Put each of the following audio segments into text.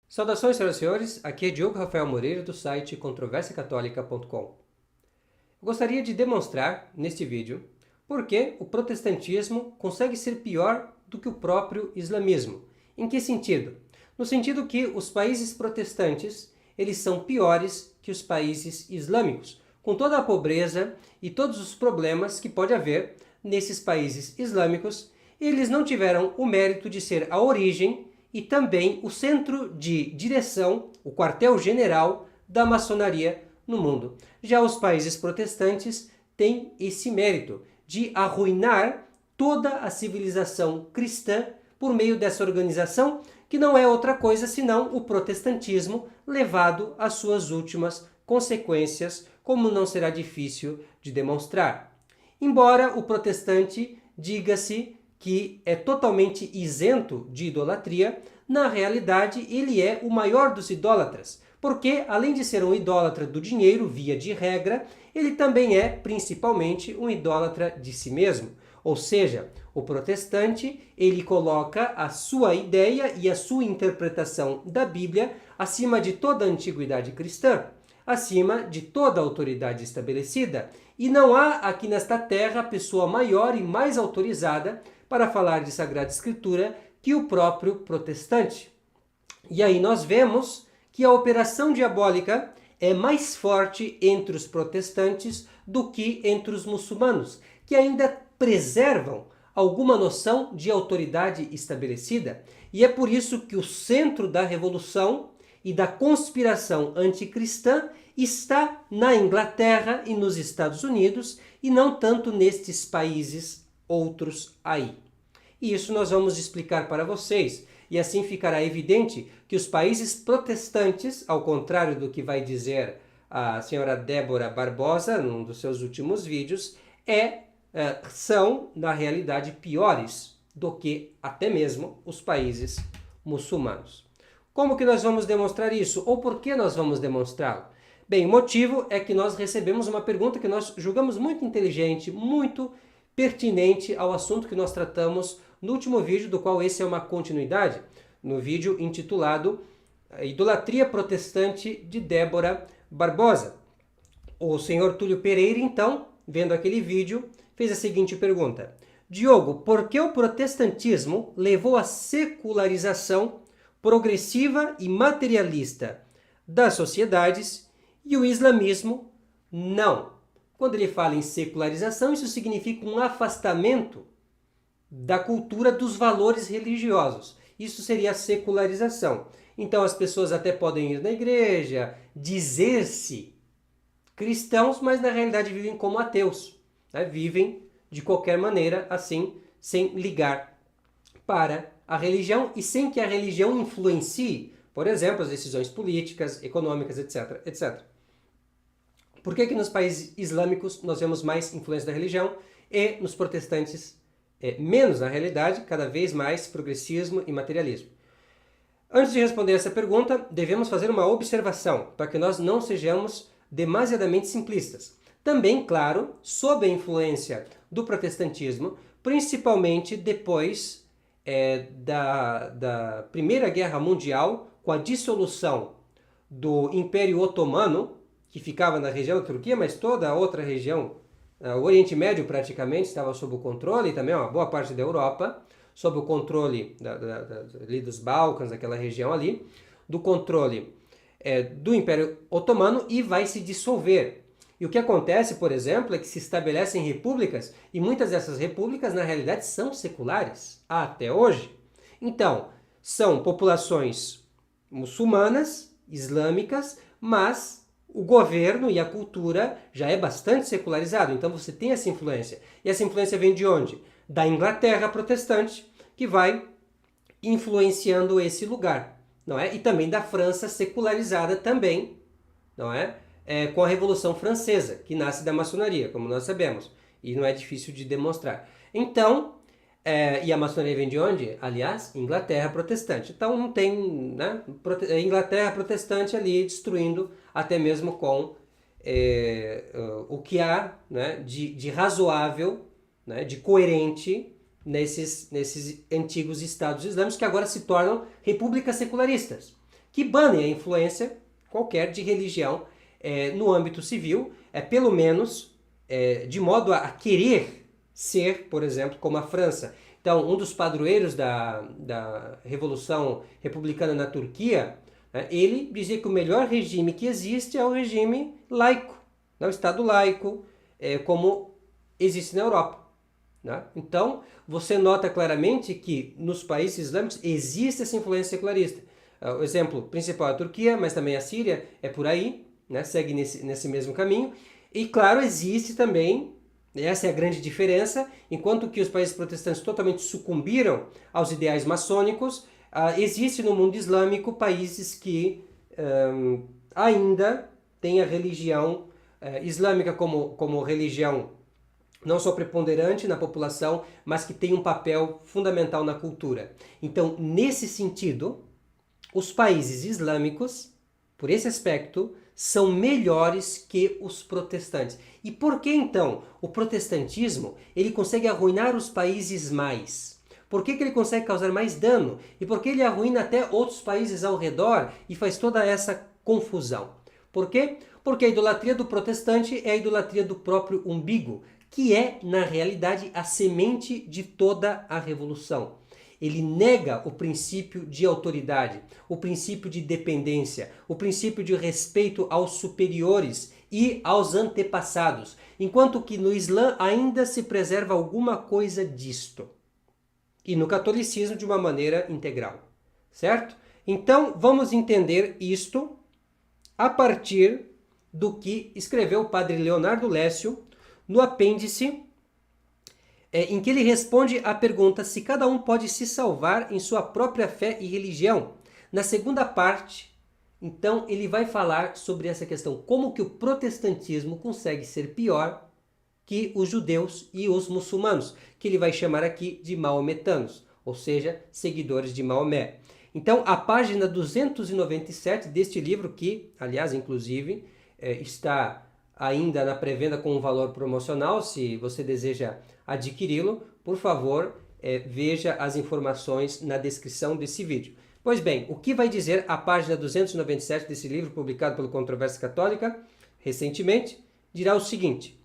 Saudações, senhoras e senhores, aqui é Diogo Rafael Moreira do site controversiacatólica.com. Eu gostaria de demonstrar, neste vídeo, por que o protestantismo consegue ser pior do que o próprio islamismo. Em que sentido? No sentido que os países protestantes, eles são piores que os países islâmicos, com toda a pobreza e todos os problemas que pode haver nesses países islâmicos. Eles não tiveram o mérito de ser a origem e também o centro de direção, o quartel-general da maçonaria no mundo. Já os países protestantes têm esse mérito de arruinar toda a civilização cristã por meio dessa organização, que não é outra coisa senão o protestantismo levado às suas últimas consequências, como não será difícil de demonstrar. Embora o protestante diga-se que é totalmente isento de idolatria, na realidade ele é o maior dos idólatras, porque além de ser um idólatra do dinheiro, via de regra, ele também é principalmente um idólatra de si mesmo. Ou seja, o protestante, ele coloca a sua ideia e a sua interpretação da Bíblia acima de toda a antiguidade cristã, acima de toda a autoridade estabelecida, e não há aqui nesta terra pessoa maior e mais autorizada para falar de Sagrada Escritura que o próprio protestante. E aí nós vemos que a operação diabólica é mais forte entre os protestantes do que entre os muçulmanos, que ainda preservam alguma noção de autoridade estabelecida. E é por isso que o centro da revolução e da conspiração anticristã está na Inglaterra e nos Estados Unidos, e não tanto nestes países outros aí. E isso nós vamos explicar para vocês, e assim ficará evidente que os países protestantes, ao contrário do que vai dizer a senhora Débora Barbosa num dos seus últimos vídeos, são, na realidade, piores do que até mesmo os países muçulmanos. Como que nós vamos demonstrar isso? Ou por que nós vamos demonstrá-lo? Bem, o motivo é que nós recebemos uma pergunta que nós julgamos muito inteligente, muito pertinente ao assunto que nós tratamos no último vídeo, do qual esse é uma continuidade, no vídeo intitulado Idolatria Protestante de Débora Barbosa. O senhor Túlio Pereira, então, vendo aquele vídeo, fez a seguinte pergunta: Diogo, por que o protestantismo levou à secularização progressiva e materialista das sociedades e o islamismo não? Quando ele fala em secularização, isso significa um afastamento da cultura dos valores religiosos. Isso seria a secularização. Então as pessoas até podem ir na igreja, dizer-se cristãos, mas na realidade vivem como ateus, né? Vivem de qualquer maneira, assim, sem ligar para a religião e sem que a religião influencie, por exemplo, as decisões políticas, econômicas, etc, etc. Por que nos países islâmicos nós vemos mais influência da religião e nos protestantes menos, na realidade, cada vez mais progressismo e materialismo? Antes de responder essa pergunta, devemos fazer uma observação para que nós não sejamos demasiadamente simplistas. Também, claro, sob a influência do protestantismo, principalmente depois da Primeira Guerra Mundial, com a dissolução do Império Otomano, que ficava na região da Turquia, mas toda a outra região, o Oriente Médio praticamente, estava sob o controle, e também uma boa parte da Europa, sob o controle ali dos Balcãs, aquela região ali, do controle do Império Otomano, e vai se dissolver. E o que acontece, por exemplo, é que se estabelecem repúblicas, e muitas dessas repúblicas, na realidade, são seculares, até hoje. Então, são populações muçulmanas, islâmicas, mas o governo e a cultura já é bastante secularizado, então você tem essa influência. E essa influência vem de onde? Da Inglaterra protestante, que vai influenciando esse lugar, não é? E também da França secularizada também, não é? Com a Revolução Francesa, que nasce da maçonaria, como nós sabemos, e não é difícil de demonstrar. Então, e a maçonaria vem de onde? Aliás, Inglaterra protestante. Então não tem, né, Inglaterra protestante ali destruindo até mesmo com o que há, né, de razoável, né, de coerente nesses antigos estados islâmicos que agora se tornam repúblicas secularistas. que banem a influência qualquer de religião no âmbito civil, pelo menos de modo a querer ser, por exemplo, como a França. Então, um dos padroeiros da Revolução Republicana na Turquia, ele dizia que o melhor regime que existe é o regime laico, o Estado laico, como existe na Europa. Então, você nota claramente que nos países islâmicos existe essa influência secularista. O exemplo principal é a Turquia, mas também a Síria é por aí, segue nesse mesmo caminho. E, claro, existe também, essa é a grande diferença, enquanto que os países protestantes totalmente sucumbiram aos ideais maçônicos, existe no mundo islâmico países que ainda têm a religião islâmica como religião não só preponderante na população, mas que tem um papel fundamental na cultura. Então, nesse sentido, os países islâmicos, por esse aspecto, são melhores que os protestantes. E por que então o protestantismo ele consegue arruinar os países mais? Por que ele consegue causar mais dano? E por que ele arruina até outros países ao redor e faz toda essa confusão? Por quê? Porque a idolatria do protestante é a idolatria do próprio umbigo, que é, na realidade, a semente de toda a revolução. Ele nega o princípio de autoridade, o princípio de dependência, o princípio de respeito aos superiores e aos antepassados, enquanto que no Islã ainda se preserva alguma coisa disto. E no catolicismo de uma maneira integral, certo? Então, vamos entender isto a partir do que escreveu o padre Leonardo Lécio no apêndice, em que ele responde à pergunta se cada um pode se salvar em sua própria fé e religião. Na segunda parte, então, ele vai falar sobre essa questão, como que o protestantismo consegue ser pior que os judeus e os muçulmanos, que ele vai chamar aqui de maometanos, ou seja, seguidores de Maomé. Então, a página 297 deste livro, que, aliás, inclusive, está ainda na pré-venda com um valor promocional, se você deseja adquiri-lo, por favor, veja as informações na descrição desse vídeo. Pois bem, o que vai dizer a página 297 desse livro, publicado pelo Controvérsia Católica, recentemente, dirá o seguinte: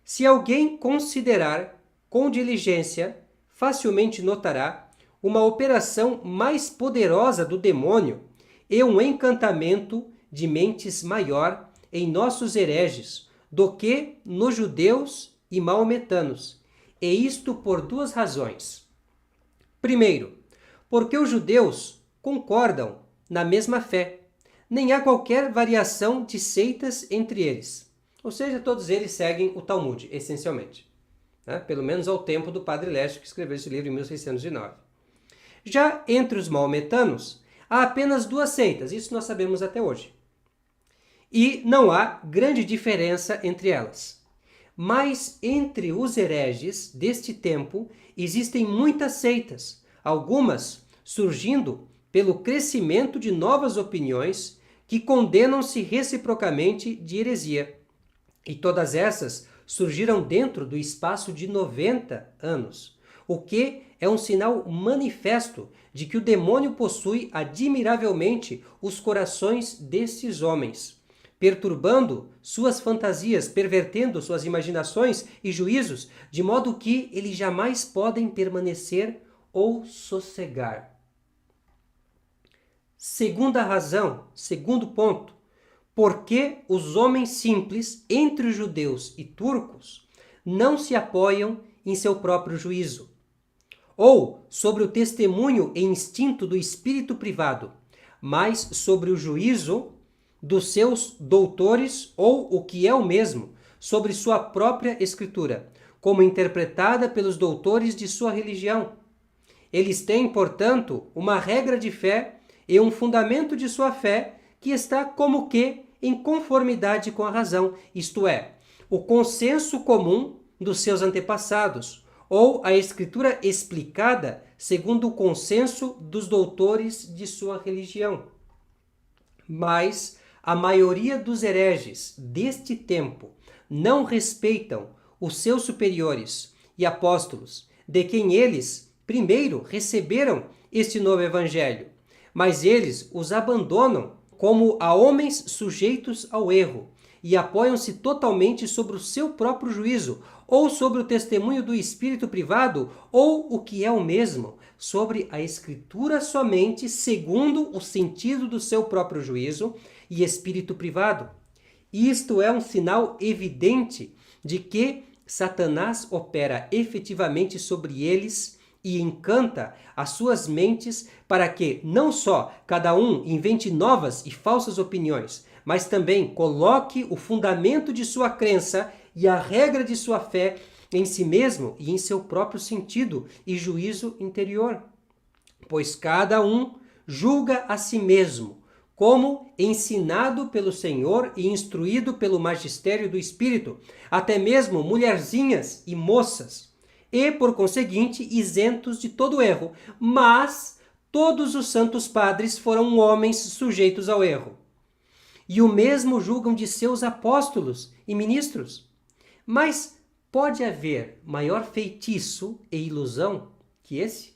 se alguém considerar com diligência, facilmente notará uma operação mais poderosa do demônio e um encantamento de mentes maior em nossos hereges do que nos judeus e maometanos, e isto por duas razões. Primeiro, porque os judeus concordam na mesma fé, nem há qualquer variação de seitas entre eles. Ou seja, todos eles seguem o Talmud, essencialmente. Pelo menos ao tempo do padre Lécio, que escreveu esse livro em 1609. Já entre os maometanos, há apenas duas seitas, isso nós sabemos até hoje. E não há grande diferença entre elas. Mas entre os hereges deste tempo existem muitas seitas, algumas surgindo pelo crescimento de novas opiniões que condenam-se reciprocamente de heresia. E todas essas surgiram dentro do espaço de 90 anos, o que é um sinal manifesto de que o demônio possui admiravelmente os corações destes homens, perturbando suas fantasias, pervertendo suas imaginações e juízos, de modo que eles jamais podem permanecer ou sossegar. Segunda razão, segundo ponto, porque os homens simples, entre os judeus e turcos, não se apoiam em seu próprio juízo, ou sobre o testemunho e instinto do espírito privado, mas sobre o juízo dos seus doutores, ou o que é o mesmo, sobre sua própria escritura, como interpretada pelos doutores de sua religião. Eles têm, portanto, uma regra de fé e um fundamento de sua fé que está como que em conformidade com a razão, isto é, o consenso comum dos seus antepassados, ou a escritura explicada segundo o consenso dos doutores de sua religião. Mas a maioria dos hereges deste tempo não respeitam os seus superiores e apóstolos, de quem eles, primeiro, receberam este novo evangelho, mas eles os abandonam como a homens sujeitos ao erro e apoiam-se totalmente sobre o seu próprio juízo, ou sobre o testemunho do espírito privado, ou o que é o mesmo, sobre a Escritura somente, segundo o sentido do seu próprio juízo e espírito privado. Isto é um sinal evidente de que Satanás opera efetivamente sobre eles e encanta as suas mentes para que não só cada um invente novas e falsas opiniões, mas também coloque o fundamento de sua crença e a regra de sua fé em si mesmo e em seu próprio sentido e juízo interior. Pois cada um julga a si mesmo, como ensinado pelo Senhor e instruído pelo magistério do Espírito, até mesmo mulherzinhas e moças, e, por conseguinte, isentos de todo erro. Mas todos os santos padres foram homens sujeitos ao erro. E o mesmo julgam de seus apóstolos e ministros. Mas pode haver maior feitiço e ilusão que esse?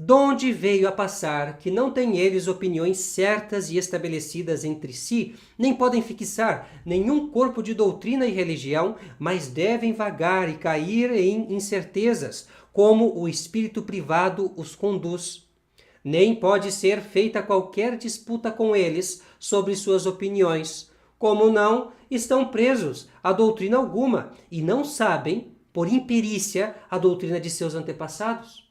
Donde veio a passar que não têm eles opiniões certas e estabelecidas entre si, nem podem fixar nenhum corpo de doutrina e religião, mas devem vagar e cair em incertezas, como o espírito privado os conduz. Nem pode ser feita qualquer disputa com eles sobre suas opiniões, como não estão presos a doutrina alguma e não sabem, por imperícia, a doutrina de seus antepassados.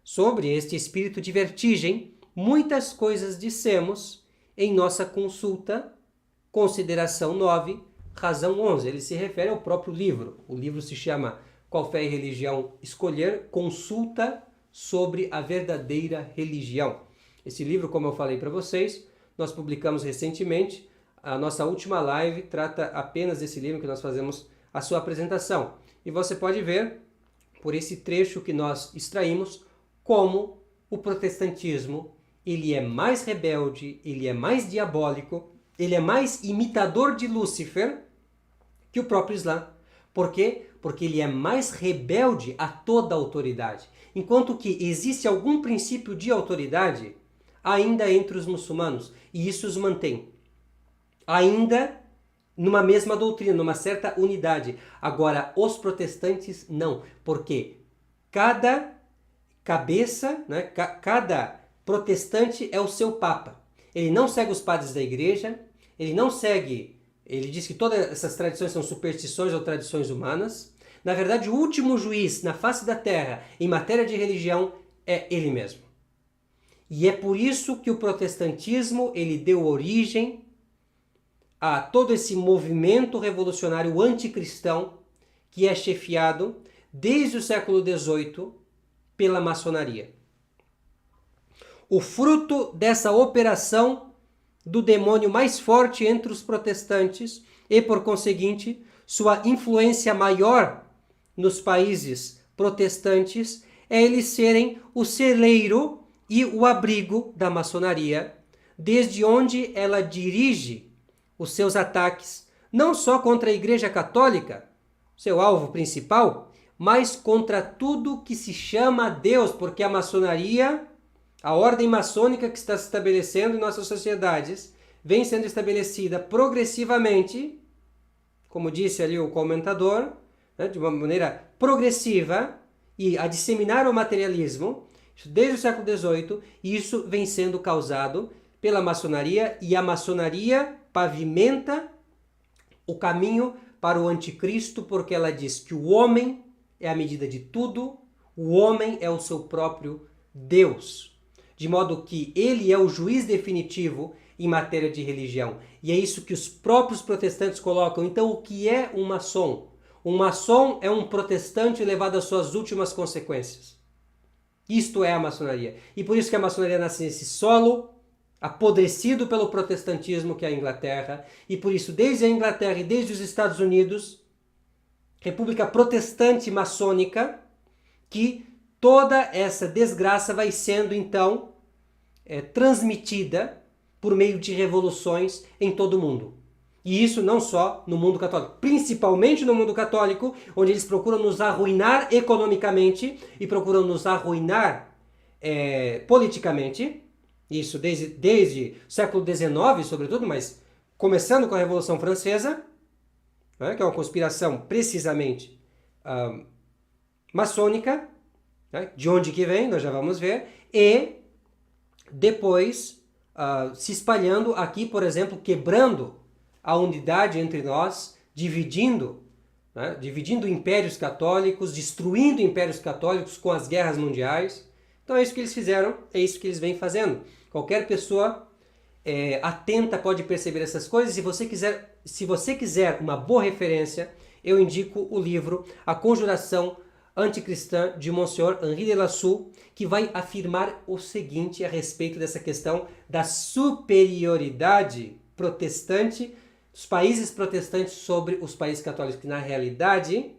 Sobre este espírito de vertigem, muitas coisas dissemos em nossa consulta, consideração 9, razão 11. Ele se refere ao próprio livro. O livro se chama Qual Fé e Religião Escolher? Consulta sobre a verdadeira religião. Esse livro, como eu falei para vocês, nós publicamos recentemente. A nossa última live trata apenas desse livro que nós fazemos a sua apresentação. E você pode ver, por esse trecho que nós extraímos, como o protestantismo ele é mais rebelde, ele é mais diabólico, ele é mais imitador de Lúcifer que o próprio Islã. Por quê? Porque ele é mais rebelde a toda autoridade. Enquanto que existe algum princípio de autoridade ainda entre os muçulmanos, e isso os mantém ainda numa mesma doutrina, numa certa unidade. Agora, os protestantes não, porque cada cabeça, né, cada protestante é o seu papa. Ele não segue os padres da igreja, ele não segue, ele diz que todas essas tradições são superstições ou tradições humanas. Na verdade, o último juiz na face da terra em matéria de religião é ele mesmo. E é por isso que o protestantismo ele deu origem a todo esse movimento revolucionário anticristão que é chefiado desde o século XVIII pela maçonaria. O fruto dessa operação do demônio mais forte entre os protestantes e, por conseguinte, sua influência maior nos países protestantes é eles serem o celeiro e o abrigo da maçonaria, desde onde ela dirige os seus ataques, não só contra a Igreja Católica, seu alvo principal, mas contra tudo que se chama Deus, porque a maçonaria, a ordem maçônica que está se estabelecendo em nossas sociedades, vem sendo estabelecida progressivamente, como disse ali o comentador, né, de uma maneira progressiva, e a disseminar o materialismo, desde o século XVIII, e isso vem sendo causado pela maçonaria, e a maçonaria pavimenta o caminho para o anticristo, porque ela diz que o homem é a medida de tudo, o homem é o seu próprio Deus, de modo que ele é o juiz definitivo em matéria de religião. E é isso que os próprios protestantes colocam. Então, o que é um maçom? Um maçom é um protestante levado às suas últimas consequências. Isto é a maçonaria. E por isso que a maçonaria nasce nesse solo apodrecido pelo protestantismo, que é a Inglaterra, e por isso desde a Inglaterra e desde os Estados Unidos, república protestante maçônica, que toda essa desgraça vai sendo então transmitida por meio de revoluções em todo o mundo. E isso não só no mundo católico, principalmente no mundo católico, onde eles procuram nos arruinar economicamente e procuram nos arruinar politicamente, isso desde o século XIX, sobretudo, mas começando com a Revolução Francesa, né, que é uma conspiração precisamente maçônica, né, de onde que vem, nós já vamos ver, e depois se espalhando aqui, por exemplo, quebrando a unidade entre nós, dividindo impérios católicos, destruindo impérios católicos com as guerras mundiais. Então é isso que eles fizeram, é isso que eles vêm fazendo. Qualquer pessoa atenta pode perceber essas coisas. Se você quiser uma boa referência, eu indico o livro A Conjuração Anticristã de Monsieur Henri de Lassou, que vai afirmar o seguinte a respeito dessa questão da superioridade protestante dos países protestantes sobre os países católicos, que na realidade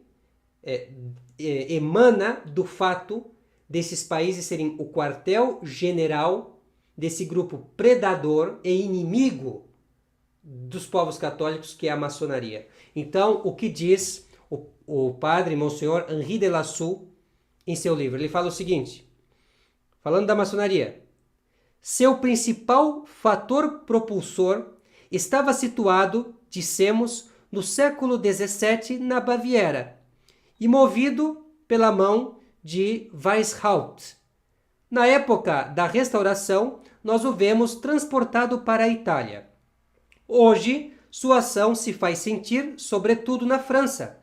emana do fato desses países serem o quartel-general desse grupo predador e inimigo dos povos católicos, que é a maçonaria. Então, o que diz o padre Monsenhor Henri de Lassou em seu livro? Ele fala o seguinte, falando da maçonaria: seu principal fator propulsor estava situado, dissemos, no século XVII na Baviera e movido pela mão de Weishaupt. Na época da Restauração, nós o vemos transportado para a Itália. Hoje, sua ação se faz sentir, sobretudo na França,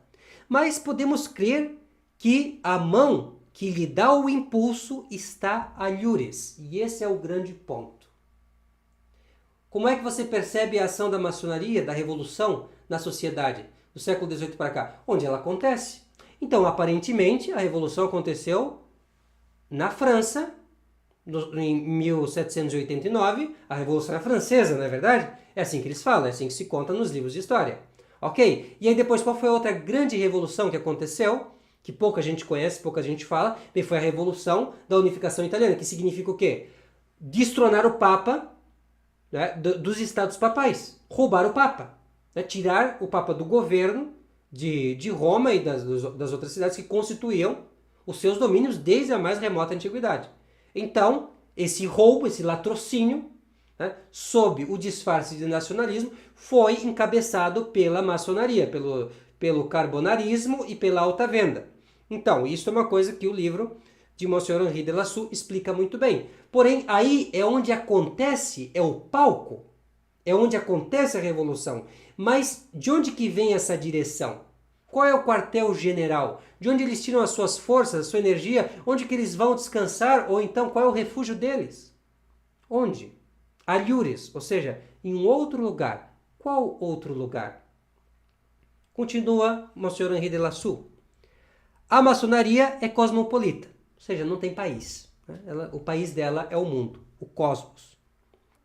mas podemos crer que a mão que lhe dá o impulso está a Lures, e esse é o grande ponto. Como é que você percebe a ação da maçonaria, da revolução na sociedade do século XVIII para cá? Onde ela acontece. Então, aparentemente, a revolução aconteceu na França, em 1789, a Revolução Francesa, não é verdade? É assim que eles falam, é assim que se conta nos livros de história. Ok? E aí depois, qual foi a outra grande revolução que aconteceu? Que pouca gente conhece, pouca gente fala. E foi a Revolução da Unificação Italiana, que significa o quê? Destronar o Papa, né, dos estados papais. Roubar o Papa. Né, tirar o Papa do governo de Roma e das outras cidades que constituíam os seus domínios desde a mais remota antiguidade. Então, esse roubo, esse latrocínio, né, sob o disfarce de nacionalismo, foi encabeçado pela maçonaria, pelo carbonarismo e pela alta venda. Então, isso é uma coisa que o livro de Monsieur Henri de Lassou explica muito bem. Porém, aí é onde acontece, é o palco, é onde acontece a revolução. Mas de onde que vem essa direção? Qual é o quartel-general? De onde eles tiram as suas forças, a sua energia? Onde que eles vão descansar? Ou então, qual é o refúgio deles? Onde? Alhures, ou seja, em um outro lugar. Qual outro lugar? Continua Monsieur Henri de Lassou. A maçonaria é cosmopolita, ou seja, não tem país. Né? O país dela é o mundo, o cosmos.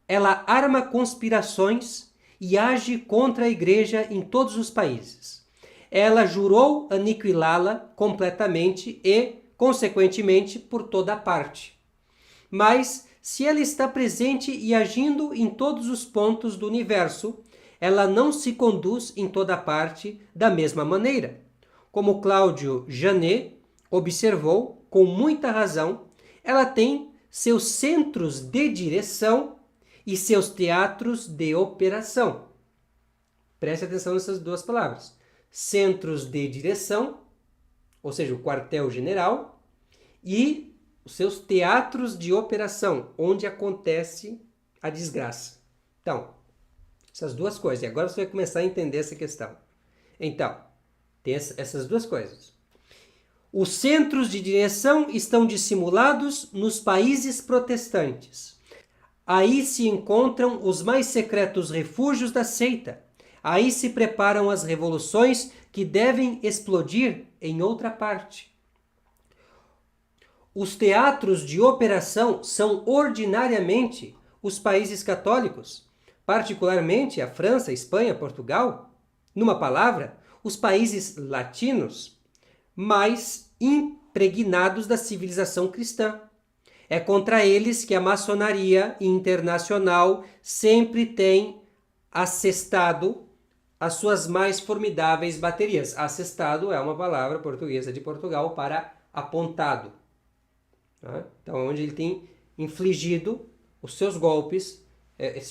Ela arma conspirações e age contra a igreja em todos os países. Ela jurou aniquilá-la completamente e, consequentemente, por toda parte. Mas, se ela está presente e agindo em todos os pontos do universo, ela não se conduz em toda parte da mesma maneira. Como Cláudio Janet observou, com muita razão, ela tem seus centros de direção e seus teatros de operação. Preste atenção nessas duas palavras. Centros de direção, ou seja, o quartel-general, e os seus teatros de operação, onde acontece a desgraça. Então, essas duas coisas. E agora você vai começar a entender essa questão. Então, tem essas duas coisas. Os centros de direção estão dissimulados nos países protestantes. Aí se encontram os mais secretos refúgios da seita. Aí se preparam as revoluções que devem explodir em outra parte. Os teatros de operação são ordinariamente os países católicos, particularmente a França, Espanha, Portugal. Numa palavra, os países latinos mais impregnados da civilização cristã. É contra eles que a maçonaria internacional sempre tem assestado as suas mais formidáveis baterias. Assestado é uma palavra portuguesa de Portugal para apontado. Então, onde ele tem infligido os seus golpes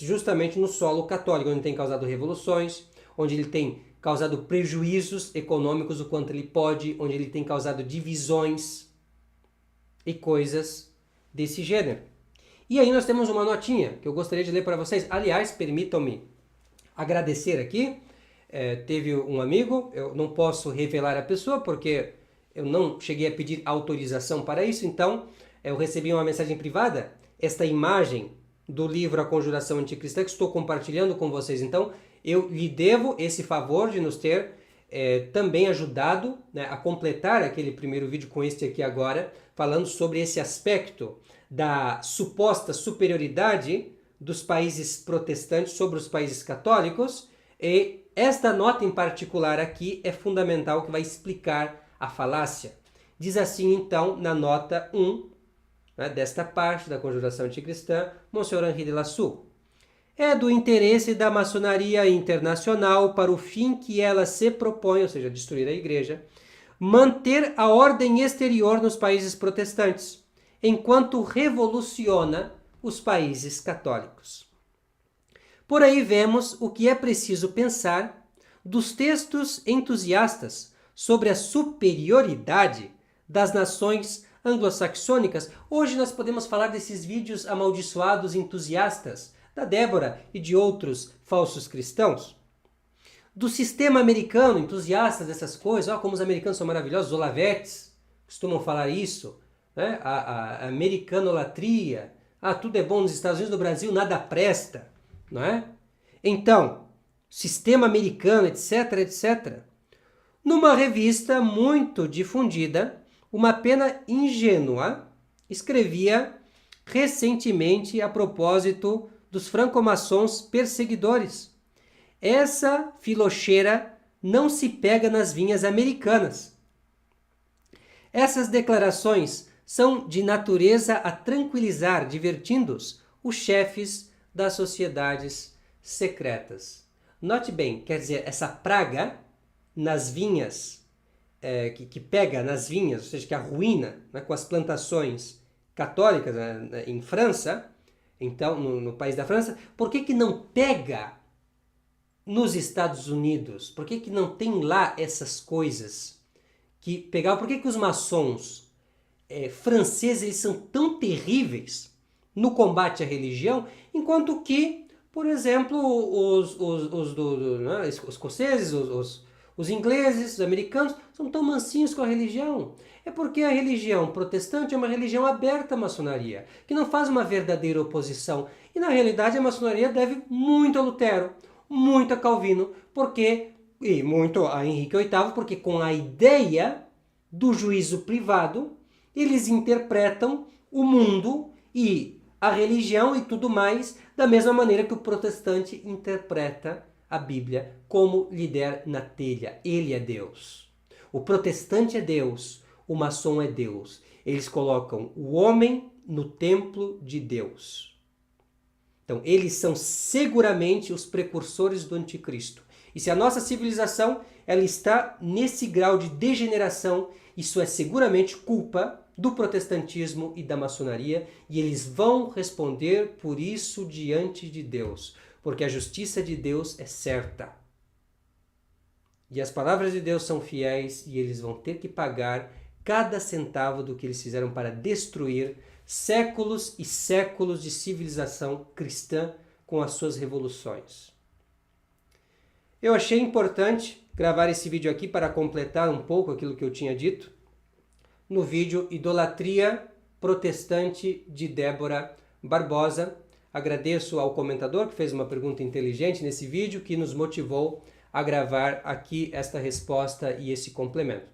justamente no solo católico, onde tem causado revoluções, onde ele tem causado prejuízos econômicos o quanto ele pode, onde ele tem causado divisões e coisas desse gênero. E aí nós temos uma notinha que eu gostaria de ler para vocês. Aliás, permitam-me agradecer aqui. Teve um amigo, eu não posso revelar a pessoa porque eu não cheguei a pedir autorização para isso, então eu recebi uma mensagem privada, esta imagem do livro A Conjuração Anticristã que estou compartilhando com vocês. Então eu lhe devo esse favor de nos ter também ajudado, né, a completar aquele primeiro vídeo com este aqui agora, falando sobre esse aspecto da suposta superioridade dos países protestantes sobre os países católicos. E esta nota em particular aqui é fundamental, que vai explicar a falácia. Diz assim então na nota 1, né, desta parte da Conjuração Anticristã, Monsieur Henri de Lassou. É do interesse da maçonaria internacional, para o fim que ela se propõe, ou seja, destruir a igreja, manter a ordem exterior nos países protestantes, enquanto revoluciona os países católicos. Por aí vemos o que é preciso pensar dos textos entusiastas sobre a superioridade das nações anglo-saxônicas. Hoje nós podemos falar desses vídeos amaldiçoados entusiastas da Débora e de outros falsos cristãos. Do sistema americano, entusiastas dessas coisas, como os americanos são maravilhosos, os Olavetes costumam falar isso, né? A americanolatria, tudo é bom nos Estados Unidos, no Brasil nada presta, não é? Então, sistema americano, etc, etc. Numa revista muito difundida, uma pena ingênua escrevia recentemente a propósito dos franco-maçons perseguidores. Essa filocheira não se pega nas vinhas americanas. Essas declarações são de natureza a tranquilizar, divertindo-os, os chefes das sociedades secretas. Note bem, quer dizer, essa praga nas vinhas, que pega nas vinhas, ou seja, que arruína, né, com as plantações católicas, né, em França, então no país da França, por que não pega nos Estados Unidos? Por que não tem lá essas coisas que pegavam? Por que os maçons franceses eles são tão terríveis no combate à religião, enquanto que, por exemplo, os escoceses, os ingleses, os americanos, são tão mansinhos com a religião? É porque a religião protestante é uma religião aberta à maçonaria, que não faz uma verdadeira oposição. E na realidade a maçonaria deve muito a Lutero, muito a Calvino, e muito a Henrique VIII, porque com a ideia do juízo privado, eles interpretam o mundo e a religião e tudo mais da mesma maneira que o protestante interpreta a Bíblia, como lhe der na telha. Ele é Deus. O protestante é Deus, o maçom é Deus. Eles colocam o homem no templo de Deus. Então, eles são seguramente os precursores do anticristo. E se a nossa civilização ela está nesse grau de degeneração, isso é seguramente culpa do protestantismo e da maçonaria, e eles vão responder por isso diante de Deus, porque a justiça de Deus é certa. E as palavras de Deus são fiéis, e eles vão ter que pagar cada centavo do que eles fizeram para destruir séculos e séculos de civilização cristã com as suas revoluções. Eu achei importante gravar esse vídeo aqui para completar um pouco aquilo que eu tinha dito no vídeo Idolatria Protestante de Débora Barbosa. Agradeço ao comentador que fez uma pergunta inteligente nesse vídeo, que nos motivou a gravar aqui esta resposta e esse complemento.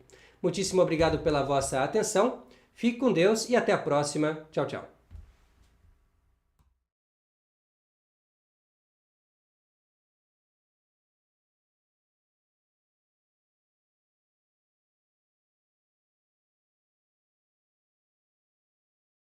Muitíssimo obrigado pela vossa atenção. Fique com Deus e até a próxima. Tchau, tchau.